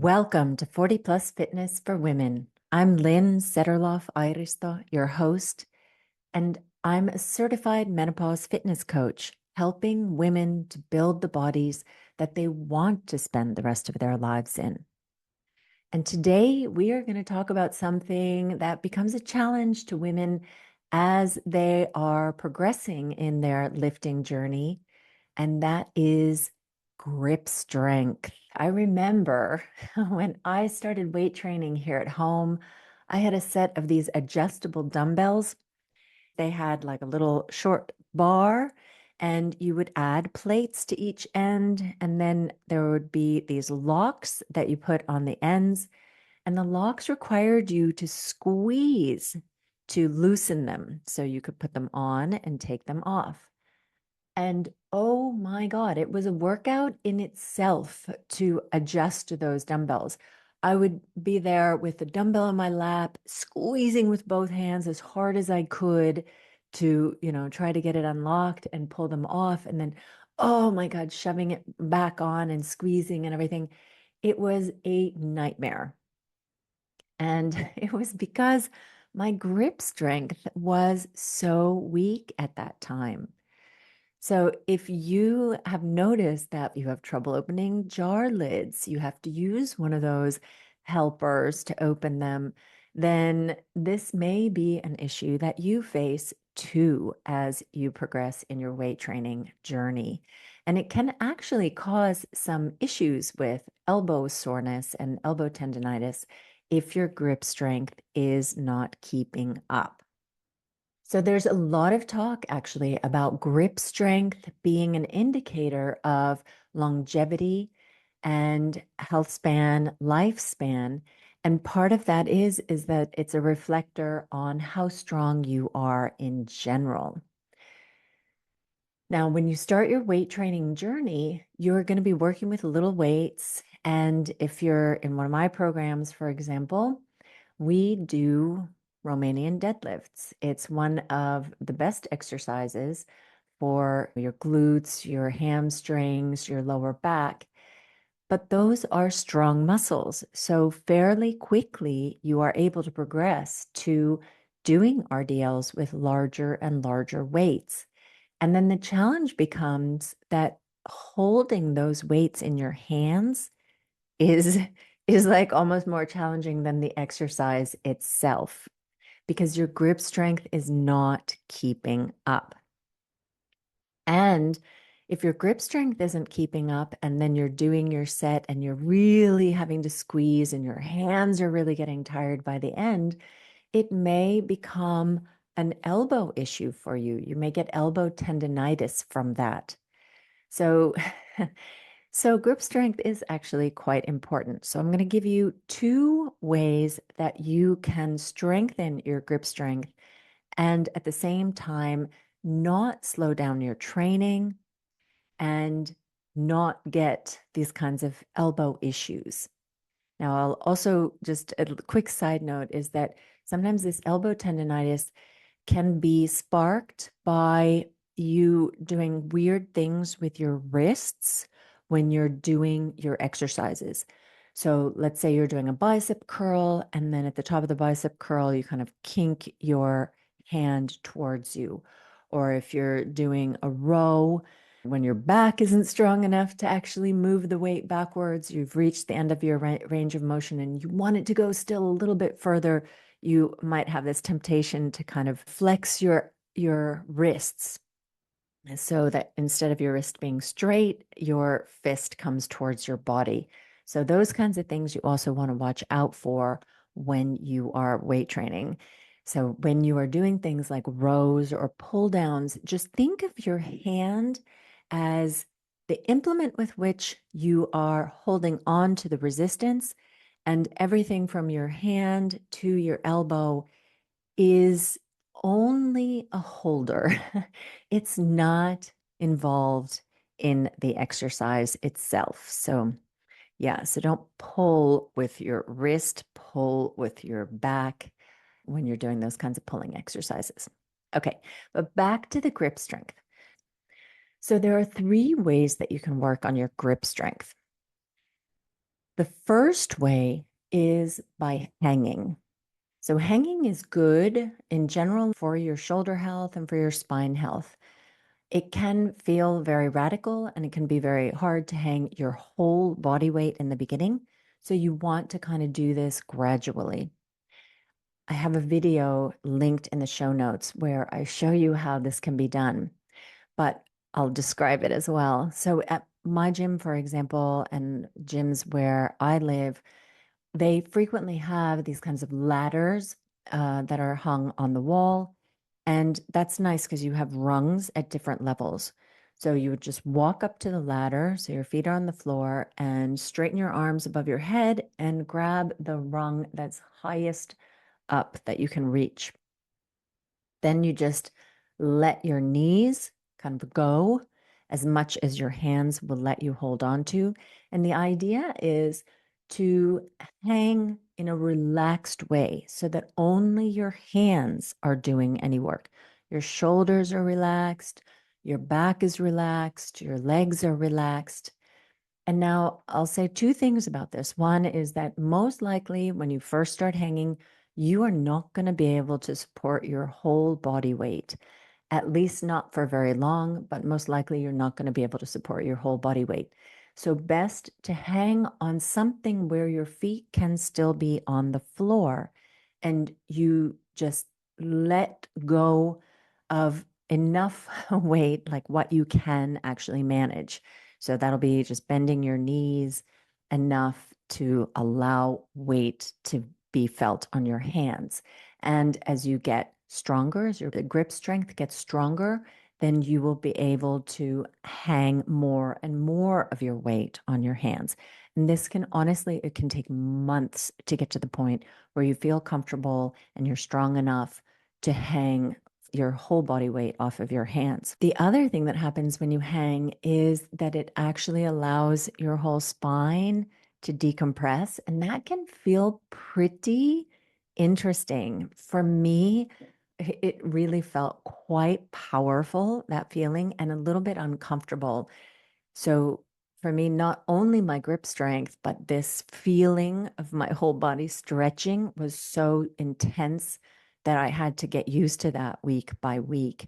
Welcome to 40 Plus Fitness for Women. I'm Lynn Setterloff-Airisto, your host, and I'm a certified menopause fitness coach, helping women to build the bodies that they want to spend the rest of their lives in. And today we are going to talk about something that becomes a challenge to women as they are progressing in their lifting journey, and that is grip strength. I remember when I started weight training here at home, I had a set of these adjustable dumbbells. They had like a little short bar, and you would add plates to each end. And then there would be these locks that you put on the ends. And the locks required you to squeeze to loosen them so you could put them on and take them off. And oh my God, it was a workout in itself to adjust to those dumbbells. I would be there with the dumbbell in my lap, squeezing with both hands as hard as I could to, try to get it unlocked and pull them off. And then, oh my God, shoving it back on and squeezing and everything. It was a nightmare. And it was because my grip strength was so weak at that time. So if you have noticed that you have trouble opening jar lids, you have to use one of those helpers to open them, then this may be an issue that you face too as you progress in your weight training journey. And it can actually cause some issues with elbow soreness and elbow tendonitis if your grip strength is not keeping up. So there's a lot of talk actually about grip strength being an indicator of longevity and health span, lifespan. And part of that is that it's a reflector on how strong you are in general. Now, when you start your weight training journey, you're going to be working with little weights. And if you're in one of my programs, for example, we do Romanian deadlifts. It's one of the best exercises for your glutes, your hamstrings, your lower back. But those are strong muscles. So fairly quickly, you are able to progress to doing RDLs with larger and larger weights. And then the challenge becomes that holding those weights in your hands is is like almost more challenging than the exercise itself because your grip strength is not keeping up. And if your grip strength isn't keeping up and then you're doing your set and you're really having to squeeze and your hands are really getting tired by the end, it may become an elbow issue for you. You may get elbow tendonitis from that. So So grip strength is actually quite important. So I'm going to give you two ways that you can strengthen your grip strength and at the same time not slow down your training and not get these kinds of elbow issues. Now, I'll also just a quick side note is that sometimes this elbow tendonitis can be sparked by you doing weird things with your wrists when you're doing your exercises. So let's say you're doing a bicep curl, and then at the top of the bicep curl, you kind of kink your hand towards you. Or if you're doing a row, when your back isn't strong enough to actually move the weight backwards, you've reached the end of your range of motion and you want it to go still a little bit further, you might have this temptation to kind of flex your wrists so that instead of your wrist being straight, your fist comes towards your body. So those kinds of things you also want to watch out for when you are weight training. So when you are doing things like rows or pull downs, just think of your hand as the implement with which you are holding on to the resistance, and everything from your hand to your elbow is only a holder. It's not involved in the exercise itself. So, yeah, so don't pull with your wrist, pull with your back when you're doing those kinds of pulling exercises. Okay, but back to the grip strength. So, there are three ways that you can work on your grip strength. The first way is by hanging. So, hanging is good in general for your shoulder health and for your spine health. It can feel very radical and it can be very hard to hang your whole body weight in the beginning. So, you want to kind of do this gradually. I have a video linked in the show notes where I show you how this can be done, but I'll describe it as well. So, at my gym, for example, and gyms where I live, they frequently have these kinds of ladders that are hung on the wall. And that's nice because you have rungs at different levels. So you would just walk up to the ladder, so your feet are on the floor, and straighten your arms above your head and grab the rung that's highest up that you can reach. Then you just let your knees kind of go as much as your hands will let you hold on to. And the idea is to hang in a relaxed way so that only your hands are doing any work. Your shoulders are relaxed, your back is relaxed, your legs are relaxed. And now I'll say two things about this. One is that most likely when you first start hanging, you are not going to be able to support your whole body weight, at least not for very long, but most likely you're not going to be able to support your whole body weight. So, best to hang on something where your feet can still be on the floor and you just let go of enough weight, like what you can actually manage. So that'll be just bending your knees enough to allow weight to be felt on your hands. And as you get stronger, as your grip strength gets stronger, then you will be able to hang more and more of your weight on your hands. And this can honestly, it can take months to get to the point where you feel comfortable and you're strong enough to hang your whole body weight off of your hands. The other thing that happens when you hang is that it actually allows your whole spine to decompress, and that can feel pretty interesting. For me, it really felt quite powerful, that feeling, and a little bit uncomfortable. So for me, not only my grip strength, but this feeling of my whole body stretching was so intense that I had to get used to that week by week.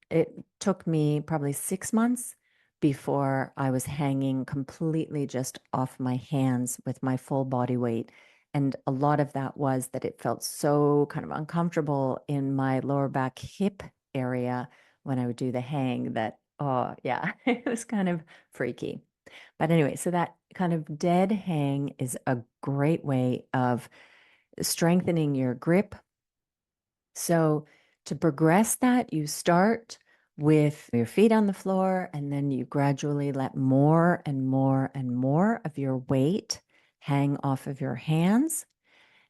It took me probably 6 months before I was hanging completely just off my hands with my full body weight. And a lot of that was that it felt so kind of uncomfortable in my lower back hip area when I would do the hang that, oh, yeah, it was kind of freaky. But anyway, so that kind of dead hang is a great way of strengthening your grip. So to progress that, you start with your feet on the floor, and then you gradually let more and more and more of your weight hang off of your hands.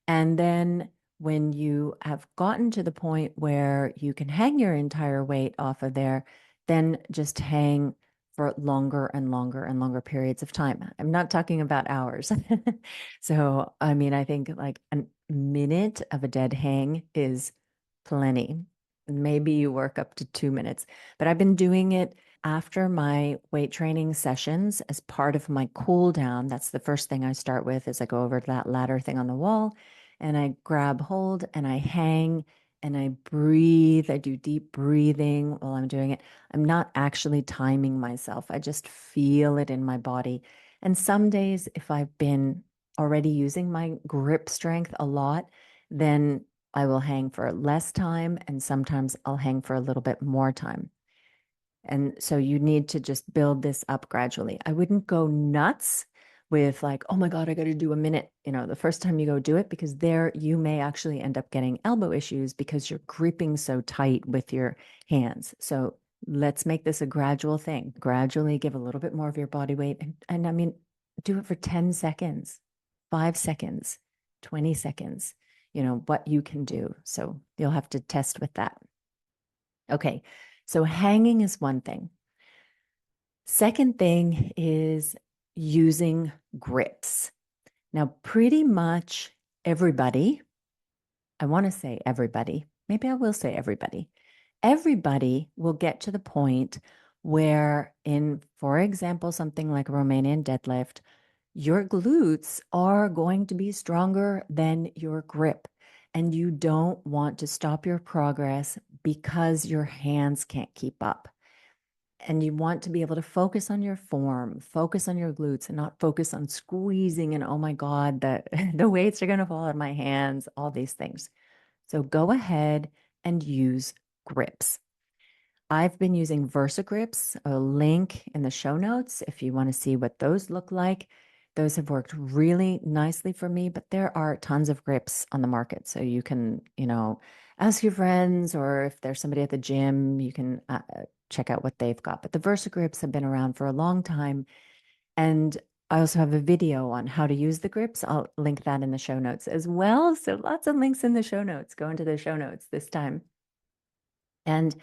And then when you have gotten to the point where you can hang your entire weight off of there, then just hang for longer and longer and longer periods of time. I'm not talking about hours. So, I mean, I think like a minute of a dead hang is plenty. Maybe you work up to 2 minutes, but I've been doing it after my weight training sessions as part of my cool down. That's the first thing I start with is I go over to that ladder thing on the wall and I grab hold and I hang and I breathe. I do deep breathing while I'm doing it. I'm not actually timing myself. I just feel it in my body. And some days, if I've been already using my grip strength a lot, then I will hang for less time, and sometimes I'll hang for a little bit more time. And so you need to just build this up gradually. I wouldn't go nuts with like, oh my God, I got to do a minute, the first time you go do it, because there you may actually end up getting elbow issues because you're gripping so tight with your hands. So let's make this a gradual thing. Gradually give a little bit more of your body weight. And I mean, do it for 10 seconds, 5 seconds, 20 seconds, what you can do. So you'll have to test with that. Okay. So hanging is one thing. Second thing is using grips. Now, pretty much everybody, I want to say everybody, maybe I will say everybody will get to the point where in, for example, something like a Romanian deadlift, your glutes are going to be stronger than your grip. And you don't want to stop your progress because your hands can't keep up. And you want to be able to focus on your form, focus on your glutes, and not focus on squeezing and, oh my God, the weights are going to fall out of my hands, all these things. So go ahead and use grips. I've been using VersaGrips, a link in the show notes if you want to see what those look like. Those have worked really nicely for me, but there are tons of grips on the market. So you can, ask your friends, or if there's somebody at the gym, you can check out what they've got. But the VersaGrips have been around for a long time. And I also have a video on how to use the grips. I'll link that in the show notes as well. So lots of links in the show notes. Go into the show notes this time. And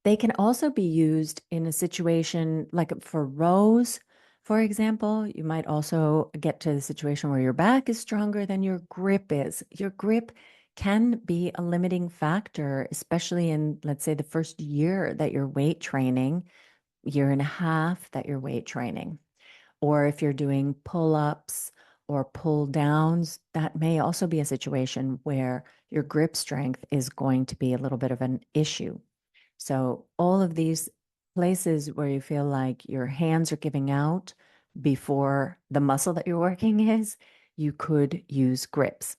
they can also be used in a situation like for rows, for example. You might also get to the situation where your back is stronger than your grip is. Your grip can be a limiting factor, especially in, let's say, the first year that you're weight training, year and a half that you're weight training. Or if you're doing pull ups or pull downs, that may also be a situation where your grip strength is going to be a little bit of an issue. So, all of these places where you feel like your hands are giving out before the muscle that you're working is, you could use grips.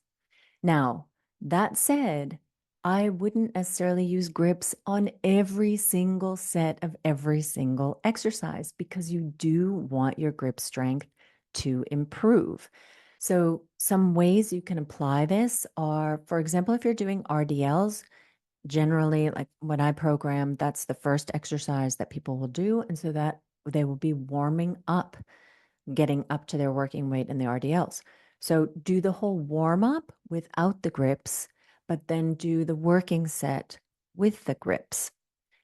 Now, that said, I wouldn't necessarily use grips on every single set of every single exercise because you do want your grip strength to improve. So, some ways you can apply this are, for example, if you're doing RDLs, generally, like when I program, that's the first exercise that people will do. And so that they will be warming up, getting up to their working weight in the RDLs. So do the whole warm up without the grips, but then do the working set with the grips.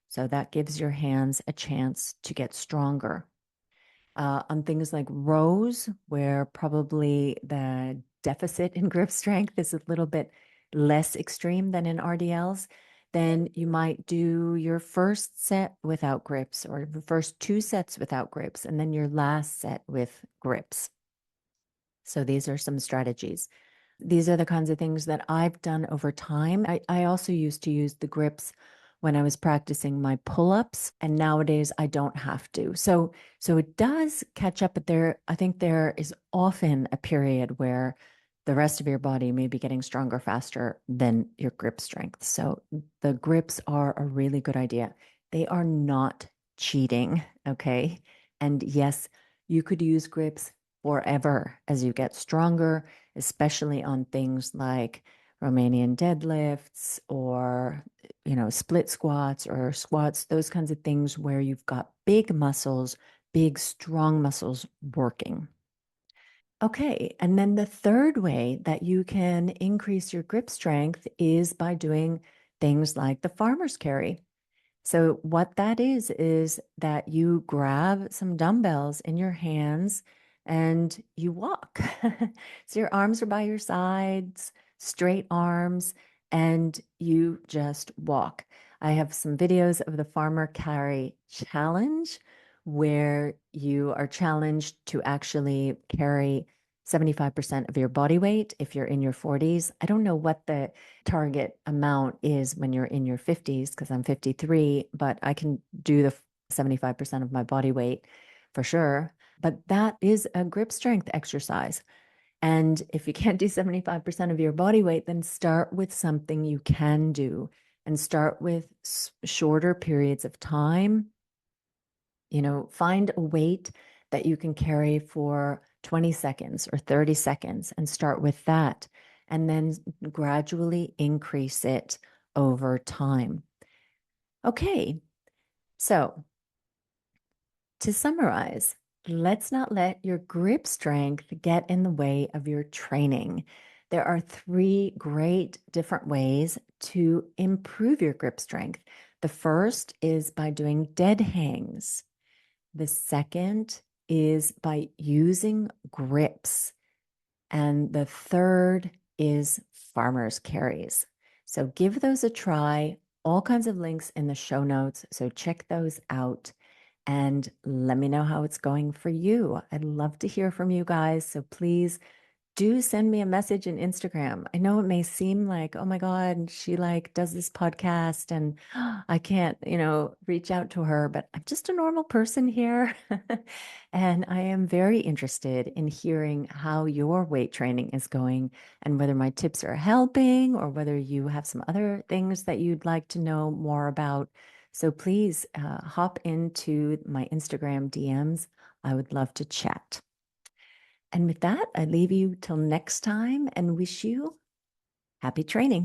So that gives your hands a chance to get stronger. On things like rows, where probably the deficit in grip strength is a little bit less extreme than in RDLs, then you might do your first set without grips, or the first two sets without grips, and then your last set with grips. So these are some strategies. These are the kinds of things that I've done over time. I also used to use the grips when I was practicing my pull-ups, and nowadays I don't have to. So it does catch up, but I think there is often a period where the rest of your body may be getting stronger faster than your grip strength. So the grips are a really good idea. They are not cheating, okay? And yes, you could use grips forever as you get stronger, especially on things like Romanian deadlifts or, split squats or squats, those kinds of things where you've got big muscles, big, strong muscles working. Okay. And then the third way that you can increase your grip strength is by doing things like the farmer's carry. So, what that is that you grab some dumbbells in your hands and you walk. So, your arms are by your sides, straight arms, and you just walk. I have some videos of the Farmer Carry Challenge where you are challenged to actually carry 75% of your body weight if you're in your 40s. I don't know what the target amount is when you're in your 50s because I'm 53, but I can do the 75% of my body weight for sure. But that is a grip strength exercise. And if you can't do 75% of your body weight, then start with something you can do and start with shorter periods of time. Find a weight that you can carry for 20 seconds or 30 seconds and start with that. And then gradually increase it over time. Okay, so to summarize, let's not let your grip strength get in the way of your training. There are three great different ways to improve your grip strength. The first is by doing dead hangs. The second is by using grips. And the third is farmer's carries. So give those a try. All kinds of links in the show notes. So check those out. and let me know how it's going for you. I'd love to hear from you guys. So please do send me a message in Instagram. I know it may seem like, oh my God, she like does this podcast and I can't, reach out to her, but I'm just a normal person here. And I am very interested in hearing how your weight training is going and whether my tips are helping or whether you have some other things that you'd like to know more about. So please hop into my Instagram DMs. I would love to chat. And with that, I leave you till next time and wish you happy training.